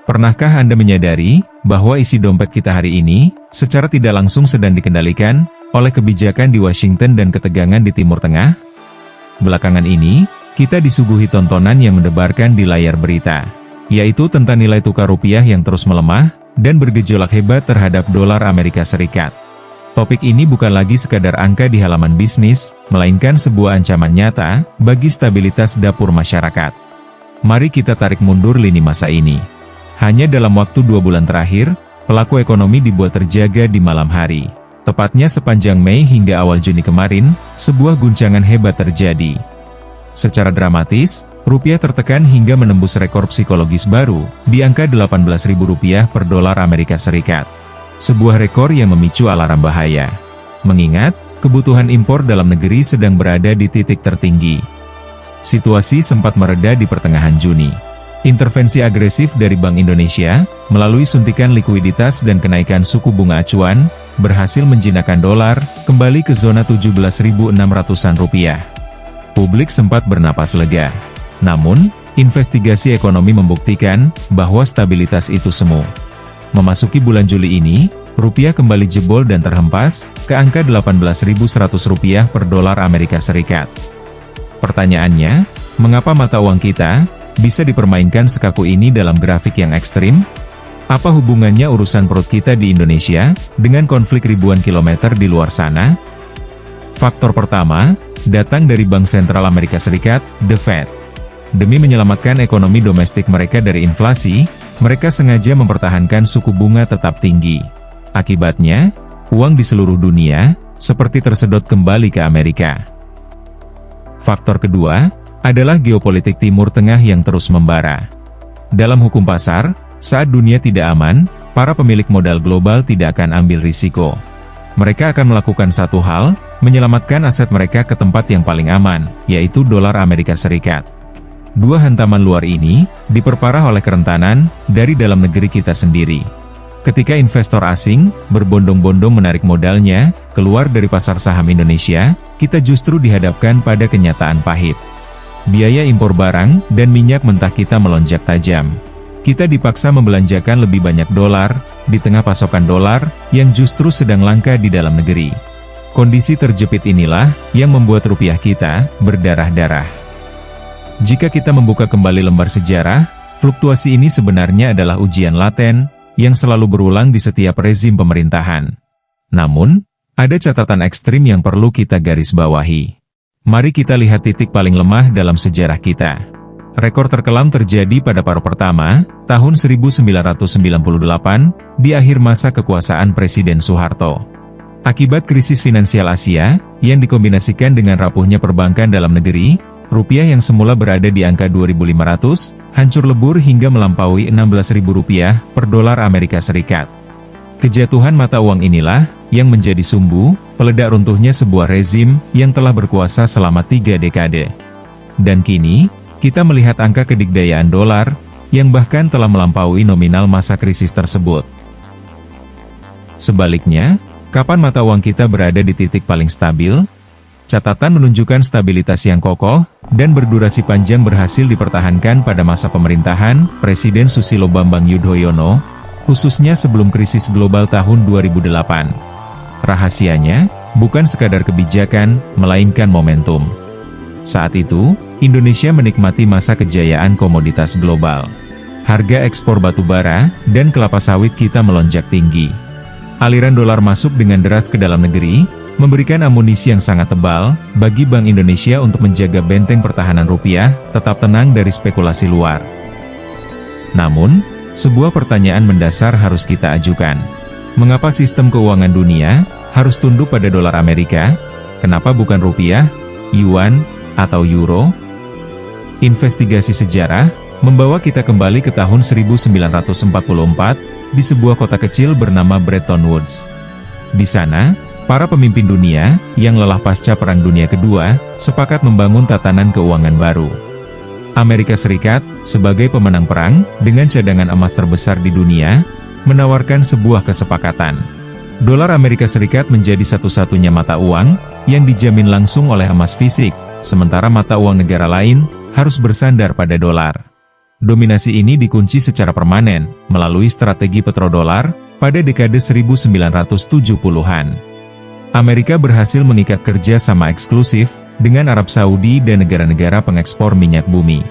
Pernahkah Anda menyadari bahwa isi dompet kita hari ini secara tidak langsung sedang dikendalikan oleh kebijakan di Washington dan ketegangan di Timur Tengah? Belakangan ini, kita disuguhi tontonan yang mendebarkan di layar berita, yaitu tentang nilai tukar rupiah yang terus melemah dan bergejolak hebat terhadap dolar Amerika Serikat. Topik ini bukan lagi sekadar angka di halaman bisnis, melainkan sebuah ancaman nyata bagi stabilitas dapur masyarakat. Mari kita tarik mundur lini masa ini. Hanya dalam waktu 2 bulan terakhir, pelaku ekonomi dibuat terjaga di malam hari. Tepatnya sepanjang Mei hingga awal Juni kemarin, sebuah guncangan hebat terjadi. Secara dramatis, rupiah tertekan hingga menembus rekor psikologis baru, di angka Rp18.000 per dolar Amerika Serikat. Sebuah rekor yang memicu alarm bahaya. Mengingat, kebutuhan impor dalam negeri sedang berada di titik tertinggi. Situasi sempat mereda di pertengahan Juni. Intervensi agresif dari Bank Indonesia, melalui suntikan likuiditas dan kenaikan suku bunga acuan, berhasil menjinakkan dolar, kembali ke zona 17.600-an rupiah. Publik sempat bernapas lega. Namun, investigasi ekonomi membuktikan bahwa stabilitas itu semu. Memasuki bulan Juli ini, rupiah kembali jebol dan terhempas ke angka Rp18.100 per dolar Amerika Serikat. Pertanyaannya, mengapa mata uang kita bisa dipermainkan sekaku ini dalam grafik yang ekstrim? Apa hubungannya urusan perut kita di Indonesia dengan konflik ribuan kilometer di luar sana? Faktor pertama, datang dari Bank Sentral Amerika Serikat, The Fed. Demi menyelamatkan ekonomi domestik mereka dari inflasi, mereka sengaja mempertahankan suku bunga tetap tinggi. Akibatnya, uang di seluruh dunia seperti tersedot kembali ke Amerika. Faktor kedua adalah geopolitik Timur Tengah yang terus membara. Dalam hukum pasar, saat dunia tidak aman, para pemilik modal global tidak akan ambil risiko. Mereka akan melakukan satu hal, menyelamatkan aset mereka ke tempat yang paling aman, yaitu dolar Amerika Serikat. Dua hantaman luar ini diperparah oleh kerentanan dari dalam negeri kita sendiri. Ketika investor asing berbondong-bondong menarik modalnya keluar dari pasar saham Indonesia, kita justru dihadapkan pada kenyataan pahit. Biaya impor barang dan minyak mentah kita melonjak tajam. Kita dipaksa membelanjakan lebih banyak dolar di tengah pasokan dolar yang justru sedang langka di dalam negeri. Kondisi terjepit inilah yang membuat rupiah kita berdarah-darah. Jika kita membuka kembali lembar sejarah, fluktuasi ini sebenarnya adalah ujian laten yang selalu berulang di setiap rezim pemerintahan. Namun, ada catatan ekstrim yang perlu kita garis bawahi. Mari kita lihat titik paling lemah dalam sejarah kita. Rekor terkelam terjadi pada paruh pertama, tahun 1998, di akhir masa kekuasaan Presiden Soeharto. Akibat krisis finansial Asia, yang dikombinasikan dengan rapuhnya perbankan dalam negeri, rupiah yang semula berada di angka 2.500, hancur lebur hingga melampaui Rp16.000 per dolar Amerika Serikat. Kejatuhan mata uang inilah yang menjadi sumbu peledak runtuhnya sebuah rezim yang telah berkuasa selama 3 dekade. Dan kini, kita melihat angka kedikdayaan dolar yang bahkan telah melampaui nominal masa krisis tersebut. Sebaliknya, kapan mata uang kita berada di titik paling stabil? Catatan menunjukkan stabilitas yang kokoh dan berdurasi panjang berhasil dipertahankan pada masa pemerintahan Presiden Susilo Bambang Yudhoyono, khususnya sebelum krisis global tahun 2008. Rahasianya, bukan sekadar kebijakan, melainkan momentum. Saat itu, Indonesia menikmati masa kejayaan komoditas global. Harga ekspor batubara dan kelapa sawit kita melonjak tinggi. Aliran dolar masuk dengan deras ke dalam negeri, memberikan amunisi yang sangat tebal bagi Bank Indonesia untuk menjaga benteng pertahanan rupiah tetap tenang dari spekulasi luar. Namun, sebuah pertanyaan mendasar harus kita ajukan. Mengapa sistem keuangan dunia harus tunduk pada dolar Amerika? Kenapa bukan rupiah, yuan, atau euro? Investigasi sejarah membawa kita kembali ke tahun 1944 di sebuah kota kecil bernama Bretton Woods. Di sana, para pemimpin dunia yang lelah pasca Perang Dunia Kedua sepakat membangun tatanan keuangan baru. Amerika Serikat, sebagai pemenang perang dengan cadangan emas terbesar di dunia, menawarkan sebuah kesepakatan. Dolar Amerika Serikat menjadi satu-satunya mata uang yang dijamin langsung oleh emas fisik, sementara mata uang negara lain harus bersandar pada dolar. Dominasi ini dikunci secara permanen melalui strategi petrodolar pada dekade 1970-an. Amerika berhasil mengikat kerja sama eksklusif dengan Arab Saudi dan negara-negara pengekspor minyak bumi.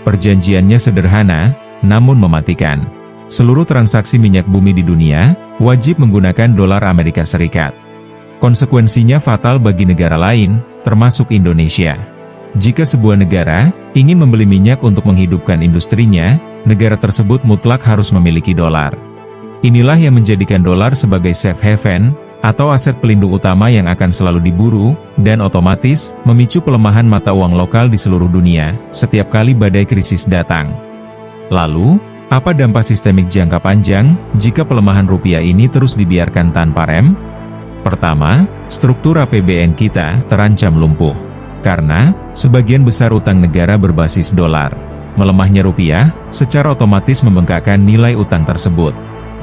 Perjanjiannya sederhana, namun mematikan. Seluruh transaksi minyak bumi di dunia wajib menggunakan dolar Amerika Serikat. Konsekuensinya fatal bagi negara lain, termasuk Indonesia. Jika sebuah negara ingin membeli minyak untuk menghidupkan industrinya, negara tersebut mutlak harus memiliki dolar. Inilah yang menjadikan dolar sebagai safe haven, atau aset pelindung utama yang akan selalu diburu, dan otomatis memicu pelemahan mata uang lokal di seluruh dunia setiap kali badai krisis datang. Lalu, apa dampak sistemik jangka panjang jika pelemahan rupiah ini terus dibiarkan tanpa rem? Pertama, struktur APBN kita terancam lumpuh. Karena, sebagian besar utang negara berbasis dolar. Melemahnya rupiah, secara otomatis membengkakkan nilai utang tersebut.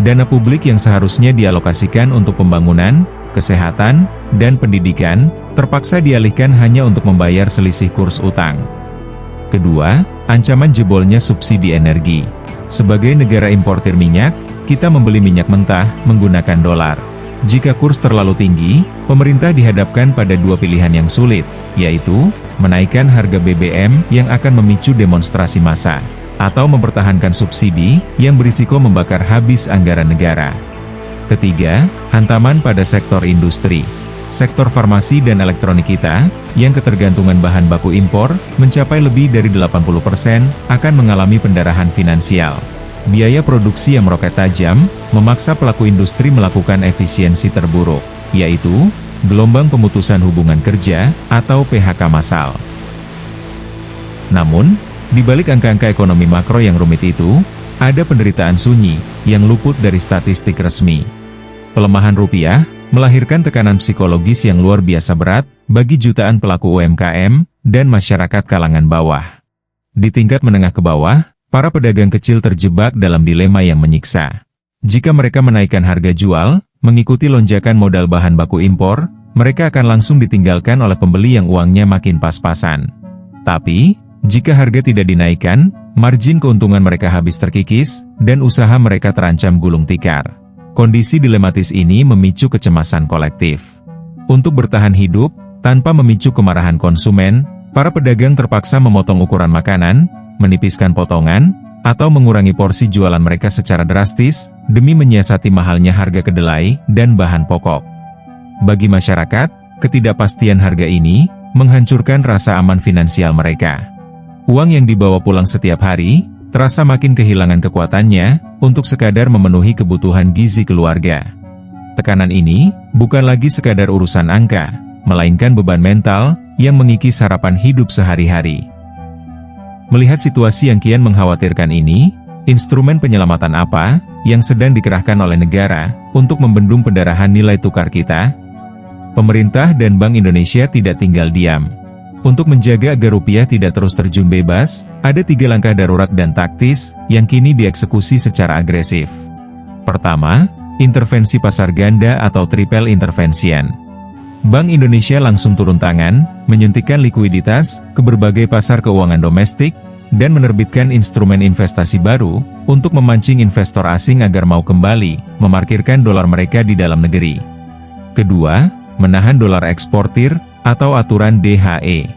Dana publik yang seharusnya dialokasikan untuk pembangunan, kesehatan, dan pendidikan, terpaksa dialihkan hanya untuk membayar selisih kurs utang. Kedua, ancaman jebolnya subsidi energi. Sebagai negara importir minyak, kita membeli minyak mentah menggunakan dolar. Jika kurs terlalu tinggi, pemerintah dihadapkan pada dua pilihan yang sulit, yaitu menaikkan harga BBM yang akan memicu demonstrasi massa, atau mempertahankan subsidi yang berisiko membakar habis anggaran negara. Ketiga, hantaman pada sektor industri. Sektor farmasi dan elektronik kita, yang ketergantungan bahan baku impor, mencapai lebih dari 80%, akan mengalami pendarahan finansial. Biaya produksi yang meroket tajam, memaksa pelaku industri melakukan efisiensi terburuk, yaitu gelombang pemutusan hubungan kerja, atau PHK massal. Namun, di balik angka-angka ekonomi makro yang rumit itu, ada penderitaan sunyi, yang luput dari statistik resmi. Pelemahan rupiah, melahirkan tekanan psikologis yang luar biasa berat, bagi jutaan pelaku UMKM, dan masyarakat kalangan bawah. Di tingkat menengah ke bawah, para pedagang kecil terjebak dalam dilema yang menyiksa. Jika mereka menaikkan harga jual, mengikuti lonjakan modal bahan baku impor, mereka akan langsung ditinggalkan oleh pembeli yang uangnya makin pas-pasan. Tapi, jika harga tidak dinaikkan, margin keuntungan mereka habis terkikis, dan usaha mereka terancam gulung tikar. Kondisi dilematis ini memicu kecemasan kolektif. Untuk bertahan hidup, tanpa memicu kemarahan konsumen, para pedagang terpaksa memotong ukuran makanan, menipiskan potongan, atau mengurangi porsi jualan mereka secara drastis, demi menyiasati mahalnya harga kedelai dan bahan pokok. Bagi masyarakat, ketidakpastian harga ini menghancurkan rasa aman finansial mereka. Uang yang dibawa pulang setiap hari, terasa makin kehilangan kekuatannya, untuk sekadar memenuhi kebutuhan gizi keluarga. Tekanan ini, bukan lagi sekadar urusan angka, melainkan beban mental, yang mengikis harapan hidup sehari-hari. Melihat situasi yang kian mengkhawatirkan ini, instrumen penyelamatan apa, yang sedang dikerahkan oleh negara, untuk membendung pendarahan nilai tukar kita? Pemerintah dan Bank Indonesia tidak tinggal diam. Untuk menjaga agar rupiah tidak terus terjun bebas, ada 3 langkah darurat dan taktis, yang kini dieksekusi secara agresif. Pertama, intervensi pasar ganda atau triple intervention. Bank Indonesia langsung turun tangan, menyuntikkan likuiditas ke berbagai pasar keuangan domestik, dan menerbitkan instrumen investasi baru, untuk memancing investor asing agar mau kembali, memarkirkan dolar mereka di dalam negeri. Kedua, menahan dolar eksportir, atau aturan DHE.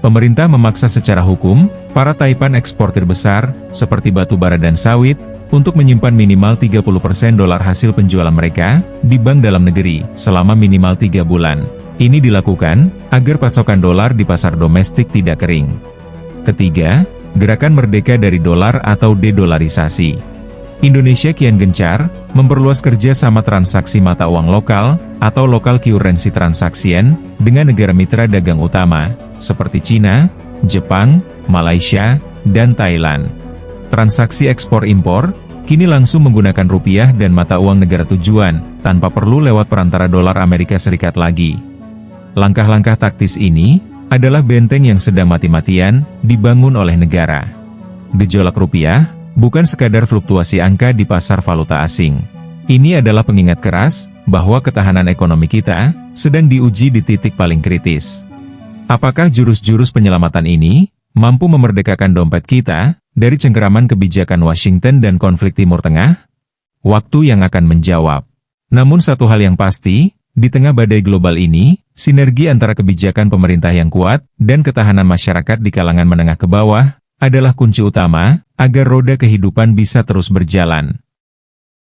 Pemerintah memaksa secara hukum, para taipan eksportir besar, seperti batu bara dan sawit, untuk menyimpan minimal 30% dolar hasil penjualan mereka, di bank dalam negeri, selama minimal 3 bulan. Ini dilakukan, agar pasokan dolar di pasar domestik tidak kering. Ketiga, gerakan merdeka dari dolar atau dedolarisasi. Indonesia kian gencar, memperluas kerja sama transaksi mata uang lokal, atau local currency transaction, dengan negara mitra dagang utama, seperti Cina, Jepang, Malaysia, dan Thailand. Transaksi ekspor-impor, kini langsung menggunakan rupiah dan mata uang negara tujuan, tanpa perlu lewat perantara dolar Amerika Serikat lagi. Langkah-langkah taktis ini, adalah benteng yang sedang mati-matian, dibangun oleh negara. Gejolak rupiah, bukan sekadar fluktuasi angka di pasar valuta asing. Ini adalah pengingat keras, bahwa ketahanan ekonomi kita, sedang diuji di titik paling kritis. Apakah jurus-jurus penyelamatan ini, mampu memerdekakan dompet kita, dari cengkeraman kebijakan Washington dan konflik Timur Tengah? Waktu yang akan menjawab. Namun satu hal yang pasti, di tengah badai global ini, sinergi antara kebijakan pemerintah yang kuat dan ketahanan masyarakat di kalangan menengah ke bawah adalah kunci utama agar roda kehidupan bisa terus berjalan.